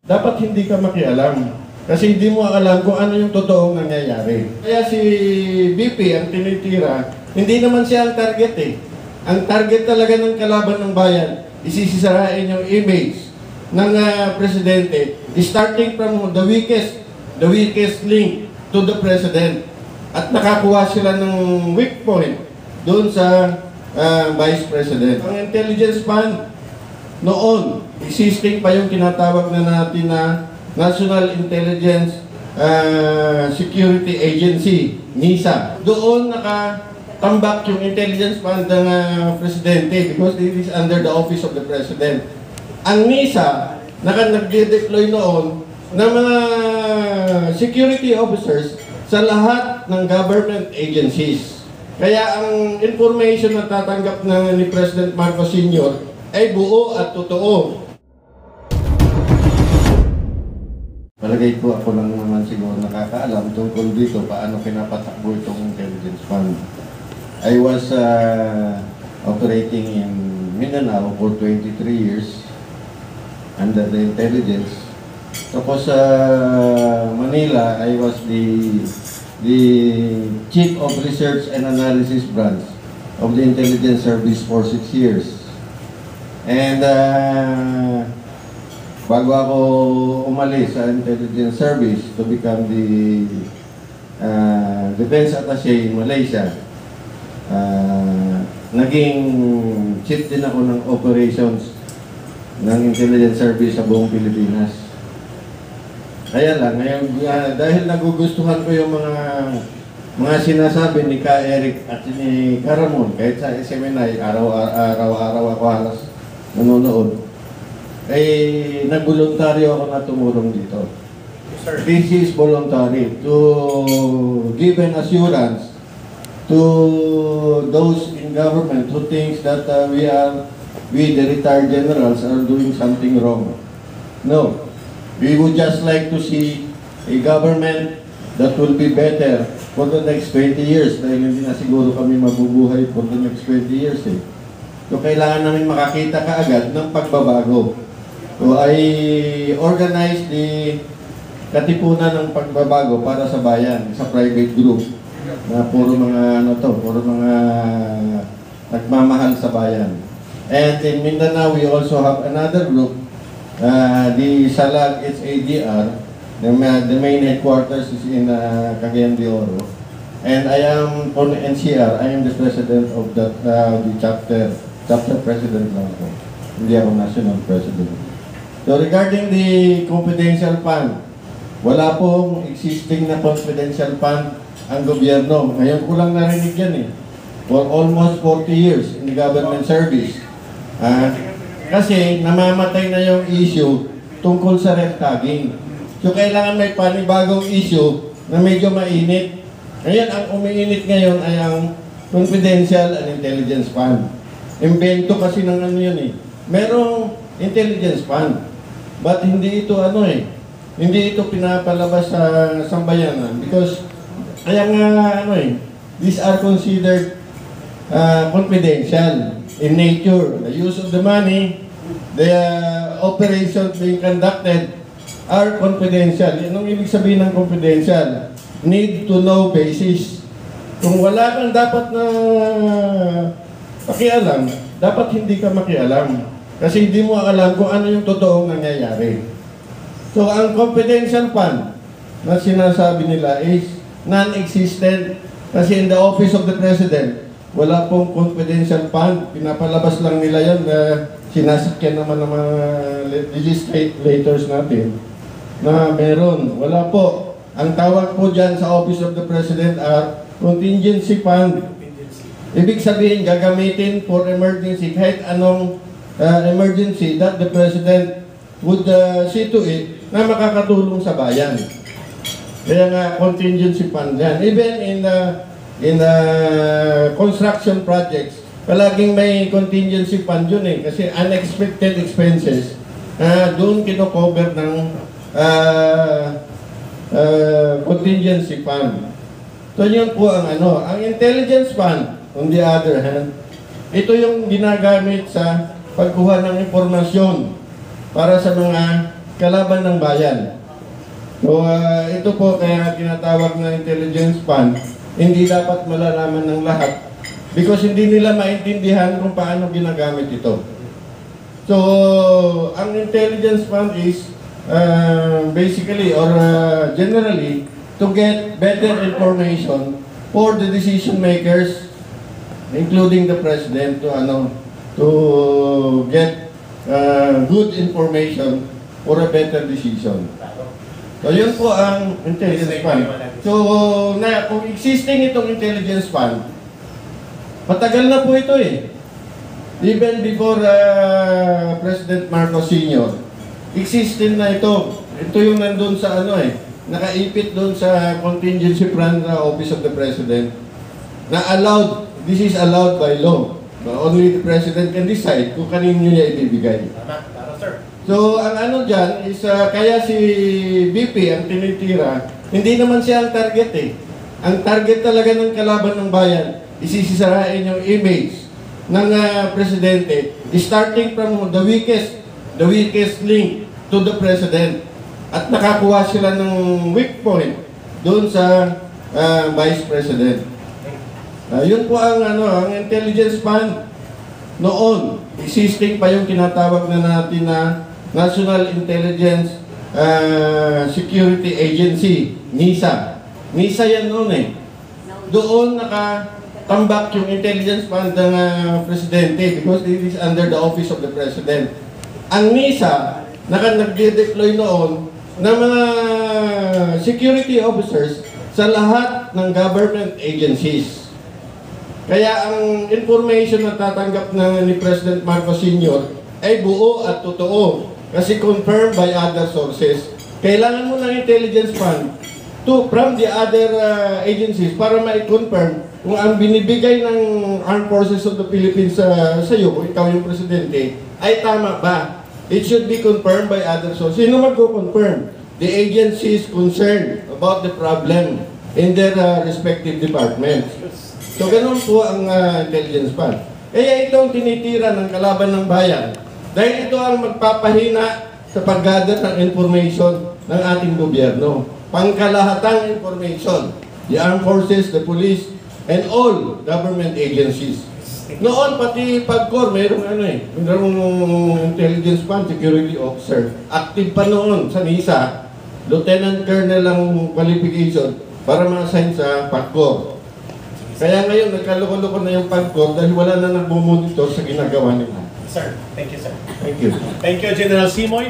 dapat hindi ka makialam. Kasi hindi mo alam kung ano yung totoong nangyayari. Kaya si BP ang tinitira, hindi naman siya ang target eh. Ang target talaga ng kalaban ng bayan, isisirain yung image ng presidente, starting from the weakest link to the president. At nakakuha sila ng weak point doon sa vice president. Ang intelligence fund noon, existing pa yung tinatawag na natin na National Intelligence Security Agency, NISA. Doon nakatambak yung intelligence fund ng presidente because it is under the office of the president. Ang NISA, nag-deploy noon ng mga security officers sa lahat ng government agencies. Kaya ang information na tatanggap ni President Marcos Sr. ay buo at totoo. Palagay ko ako lang naman siguro nakakaalam tungkol dito paano pinapatakbo itong intelligence fund. I was operating in Mindanao for 23 years under the intelligence. Tapos sa Manila, I was the Chief of Research and Analysis Branch of the Intelligence Service for 6 years. And bago ako umalis sa Intelligence Service to become the Defense Attaché in Malaysia, naging chief din ako ng operations ng Intelligence Service sa buong Pilipinas. Kaya lang, ngayon, dahil nagugustuhan ko yung mga sinasabi ni Ka Eric at ni Caramon, kahit sa SMNI, araw-araw ako halos nanonood, ay nagboluntaryo ako na tumulong dito. This is voluntary to give an assurance to those in government who thinks that we the retired generals are doing something wrong. No. We would just like to see a government that will be better for the next 20 years dahil hindi na siguro kami mabubuhay for the next 20 years eh. So kailangan namin makakita kaagad ng pagbabago. So I organized the katipunan ng pagbabago para sa bayan, sa private group na puro mga puro mga nagmamahal sa bayan. And in Mindanao, we also have another group, the Salag HADR. The main headquarters is in Cagayan de Oro. And I am on NCR, I am the president of the chapter president lang ako. Hindi ako national president. So regarding the confidential fund, wala pong existing na confidential fund ang gobyerno. Ngayon ko lang narinig yan eh. For almost 40 years in the government service. Kasi namamatay na yung issue tungkol sa red tagging. So kailangan may panibagong issue na medyo mainit. Ngayon, ang umiinit ngayon ay ang confidential and intelligence fund. Invento kasi ng ano yun eh. Merong intelligence fund. But hindi ito hindi ito pinapalabas sa sambayanan because kaya nga these are considered confidential in nature. The use of the money, the operations being conducted are confidential. Anong ibig sabihin ng confidential? Need to know basis. Kung wala kang dapat na pakialam, dapat hindi ka makialam. Kasi hindi mo alam kung ano yung totoong nangyayari. So, ang confidential fund na sinasabi nila is non-existent. Kasi in the office of the president, wala pong confidential fund. Pinapalabas lang nila yan na sinasakyan naman ng mga legislators natin na meron. Wala po. Ang tawag po dyan sa office of the president are contingency fund. Ibig sabihin, gagamitin for emergency, kahit anong emergency that the president would see to it na makakatulong sa bayan. Kaya nga, contingency fund yan. Even in the construction projects, palaging may contingency fund yun eh. Kasi unexpected expenses, doon kino-cover ng contingency fund. So yun po ang Ang intelligence fund, on the other hand, ito yung ginagamit sa pagkuha ng impormasyon para sa mga kalaban ng bayan. So, ito po kaya tinatawag na intelligence fund, hindi dapat malalaman ng lahat because hindi nila maintindihan kung paano ginagamit ito. So, ang intelligence fund is basically or generally to get better information for the decision makers, including the president, to get good information for a better decision. So, yun po ang intelligence fund. So, kung existing itong intelligence fund, matagal na po ito eh. Even before President Marcos Sr., existing na ito. Ito yung nandun sa nakaipit doon sa contingency plan sa Office of the President na allowed, this is allowed by law. Only the President can decide kung kanino niya ibibigay. Tama, sir. So, ang dyan is, kaya si VP ang tinitira, hindi naman siya ang target eh. Ang target talaga ng kalaban ng bayan, isisisarain yung image ng presidente, starting from the weakest link to the president. At nakakuha sila ng weak point doon sa vice president. Yun po ang intelligence fund noon. Existing pa yung tinatawag na natin na National Intelligence Security Agency, NISA. NISA yan noon eh. Doon nakatambak yung intelligence fund ng presidente because it is under the office of the president. Ang NISA, nag-deploy noon ng mga security officers sa lahat ng government agencies. Kaya ang information na tatanggap ni President Marcos Sr. ay buo at totoo kasi confirmed by other sources. Kailangan mo ng intelligence fund from the other agencies para ma-confirm kung ang binibigay ng Armed Forces of the Philippines sa iyo, kung ikaw yung presidente, ay tama ba? It should be confirmed by other sources. Sino magko-confirm? The agencies concerned about the problem in their respective departments. So, ganun po ang intelligence fund. Kaya ito ang tinitira ng kalaban ng bayan. Dahil ito ang magpapahina sa pag-gather ng information ng ating gobyerno. Pangkalahatang information. The armed forces, the police, and all government agencies. Noon, pati PAGCOR, mayroong intelligence fund, security officer. Active pa noon sa NISA. Lieutenant Colonel ang qualification para ma-assign sa PAGCOR. Kaya ngayon, nagkaloko-loko na yung PAGCOR dahil wala na nagmumonitor sa ginagawa nila. Sir, thank you, sir. Thank you. Thank you, General Simoy.